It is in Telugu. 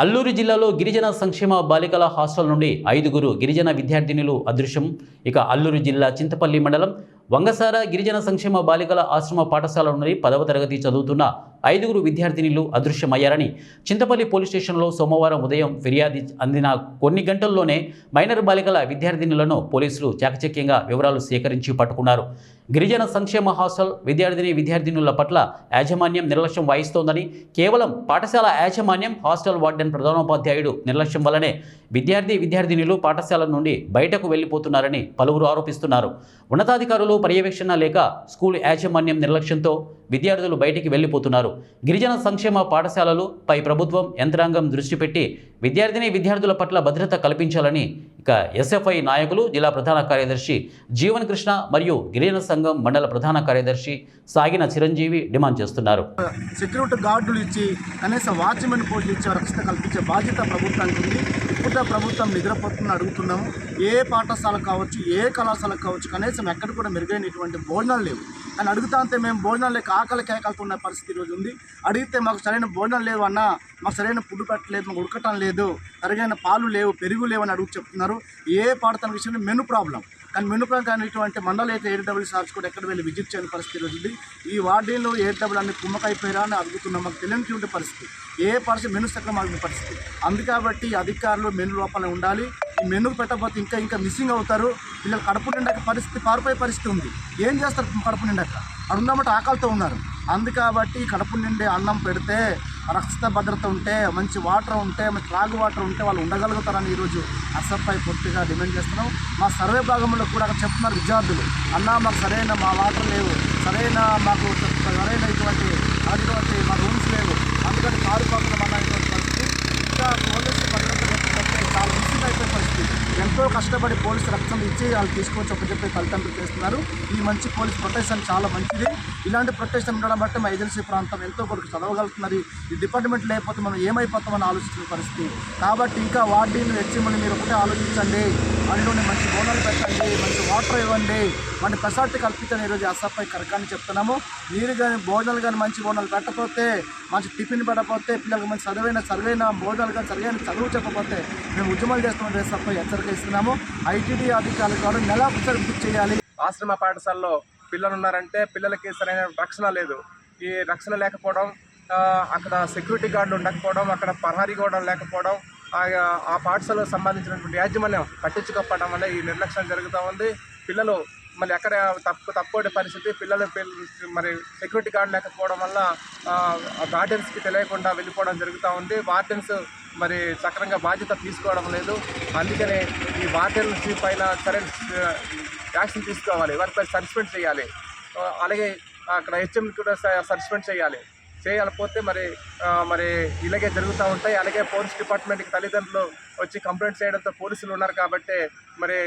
అల్లూరు జిల్లాలో గిరిజన సంక్షేమ బాలికల హాస్టల్ నుండి 5గురు గిరిజన విద్యార్థినులు అదృశ్యం. ఇక అల్లూరు జిల్లా చింతపల్లి మండలం వంగసార గిరిజన సంక్షేమ బాలికల ఆశ్రమ పాఠశాల నుండి 10వ తరగతి చదువుతున్న 5గురు విద్యార్థినులు అదృశ్యమయ్యారని చింతపల్లి పోలీస్ స్టేషన్లో సోమవారం ఉదయం ఫిర్యాదు అందిన కొన్ని గంటల్లోనే మైనర్ బాలికల విద్యార్థినులను పోలీసులు చాకచక్యంగా వివరాలు సేకరించి పట్టుకున్నారు. గిరిజన సంక్షేమ హాస్టల్ విద్యార్థినుల పట్ల యాజమాన్యం నిర్లక్ష్యం వహిస్తోందని, కేవలం పాఠశాల యాజమాన్యం, హాస్టల్ వార్డెన్ ప్రధానోపాధ్యాయుడు నిర్లక్ష్యం వల్లనే విద్యార్థినులు పాఠశాల నుండి బయటకు వెళ్లిపోతున్నారని పలువురు ఆరోపిస్తున్నారు. ఉన్నతాధికారులు పర్యవేక్షణ లేక స్కూల్ యాజమాన్యం నిర్లక్ష్యంతో విద్యార్థులు బయటికి వెళ్లిపోతున్నారు. గిరిజన సంక్షేమ పాఠశాలలు పై ప్రభుత్వం యంత్రాంగం దృష్టి పెట్టి విద్యార్థుల పట్ల భద్రత కల్పించాలని ఇక ఎస్ఎఫ్ఐ నాయకులు, జిల్లా ప్రధాన కార్యదర్శి జీవన్ కృష్ణ మరియు గిరిజన సంఘం మండల ప్రధాన కార్యదర్శి సాగిన చిరంజీవి డిమాండ్ చేస్తున్నారు. సెక్యూరిటీ గార్డులు ఇచ్చి కనీసం వాచ్మెన్ పోస్టులు ఇచ్చే రక్షణ కల్పించే బాధ్యత ప్రభుత్వానికి ఉంది. ఇప్పుడు ప్రభుత్వం నిద్రపోతుందని అడుగుతున్నాము. ఏ పాఠశాల కావచ్చు, ఏ కళాశాల కావచ్చు, కనీసం ఎక్కడ కూడా మెరుగైనటువంటి భోజనాలు లేవు. అని అడుగుతా ఉంటే మేము భోజనాలు లేక ఆకలి కేకలుతున్న పరిస్థితి ఈరోజు ఉంది. అడిగితే మాకు సరైన భోజనాలు లేవు అన్న, మాకు సరైన ఫుడ్ పెట్టలేదు, మాకు ఉడకటం లేదు, సరైన పాలు లేవు, పెరుగు లేవు అని అడుగు చెప్తున్నారు. ఏ పాఠశాల విషయంలో మెను ప్రాబ్లం, కానీ మెను ప్రాబ్లం అనేటువంటి మండల ఏడబ్ల్యూ సార్స్ కూడా ఎక్కడ వెళ్ళి విజిట్ చేయని పరిస్థితి రోజు ఉంది. ఈ వార్డీలు ఏడబ్ల్యూ అన్ని కుమ్మకైపోయారా అని అడుగుతున్నాం. మాకు తెలియని పరిస్థితి, ఏ పరిస్థితి మెను సక్రమ పరిస్థితి. అందుకాబట్టి అధికారులు మెను లోపల ఉండాలి. ఈ మెను పెట్టకపోతే ఇంకా మిస్సింగ్ అవుతారు. వీళ్ళకి కడుపు నిండాక పరిస్థితి పారిపోయే పరిస్థితి ఉంది. ఏం చేస్తారు కడుపు నిండాక? అడుగుదామంటే ఆకలితో ఉన్నారు. అందుకాబట్టి కడుపు నిండే అన్నం పెడితే, రక్షిత భద్రత ఉంటే, మంచి వాటర్ ఉంటే, మంచి త్రాగు వాటర్ ఉంటే వాళ్ళు ఉండగలుగుతారని ఈరోజు అసఫ్పై పూర్తిగా డిమాండ్ చేస్తున్నాం. మా సర్వే భాగంలో కూడా చెప్తున్నారు విద్యార్థులు, అన్న మాకు సరైన మా వాటర్ లేవు, మాకు సరైన ఇటువంటి మా రూమ్స్ లేవు, అందుకని కారు పక్కన అన్నటువంటి పరిస్థితి. ఇంకా పోలీసు భద్రత లేకపోతే చాలా మిస్సింగ్ అయిపోయే పరిస్థితి. ఎంతో కష్టపడి పోలీసు రక్షణ ఇచ్చి వాళ్ళు తీసుకొచ్చి చెప్పే ఫలితాలు చేస్తున్నారు. ఈ మంచి పోలీస్ ప్రొటెక్షన్ చాలా మంచిది. ఇలాంటి ప్రొటెక్షన్ ఉండడం బట్టి మా ఏజెన్సీ ప్రాంతం ఎంతో కొరకు చదవగలుగుతున్నది. ఈ డిపార్ట్మెంట్ లేకపోతే మనం ఏమైపోతామని ఆలోచిస్తున్న పరిస్థితి. కాబట్టి ఇంకా వార్డీని హెచ్ఎంని మీరు ఒకటే ఆలోచించండి, అందులోనే మంచి బోనాలు పెట్టండి, మంచి వాటర్ ఇవ్వండి, మంచి ఫెసిలిటీ కల్పించండి. ఈరోజు అసఫ్పై కరకాన్ని చెప్తున్నాము. మీరు కానీ భోజనాలు కానీ మంచి బోనాలు పెట్టకపోతే, మంచి టిఫిన్ పెట్టకపోతే, పిల్లలకు మంచి సరైన భోజనాలు కానీ సరైన చదువు చెప్పకపోతే మేము ఉద్యమాలు చేస్తామని అసఫ్పై హెచ్చరిక ఇస్తున్నాము. ఐటీడీ అధికారులు కూడా నెల ఒకసారి బుక్ చేయాలి. ఆశ్రమ పాఠశాలలో పిల్లలు ఉన్నారంటే పిల్లలకి సరైన రక్షణ లేదు. ఈ రక్షణ లేకపోవడం, అక్కడ సెక్యూరిటీ గార్డులు ఉండకపోవడం, అక్కడ ప్రహరీ గోడలు లేకపోవడం, ఆ పాఠశాలకు సంబంధించినటువంటి యాజమాన్యం పట్టించుకోకపోవడం వల్ల ఈ నిర్లక్ష్యం జరుగుతూ ఉంది. పిల్లలు మళ్ళీ ఎక్కడ తప్పటి పరిస్థితి. పిల్లలు మరి సెక్యూరిటీ గార్డు లేకపోవడం వల్ల గార్డెన్స్కి తెలియకుండా వెళ్ళిపోవడం జరుగుతూ ఉంది. వార్డెన్స్ మరి సక్రమంగా బాధ్యత తీసుకోవడం లేదు. అందుకనే ఈ వార్డెన్స్ పైన సరైన యాక్షన్ తీసుకోవాలి, వారిపై సస్పెండ్ చేయాలి. అలాగే అక్కడ హెచ్ఎం కూడా సస్పెండ్ చేయకపోతే మరి ఇలాగే జరుగుతూ ఉంటాయి. అలాగే పోలీస్ డిపార్ట్మెంట్కి తల్లిదండ్రులు వచ్చి కంప్లైంట్ చేయడంతో పోలీసులు ఉన్నారు కాబట్టి మరి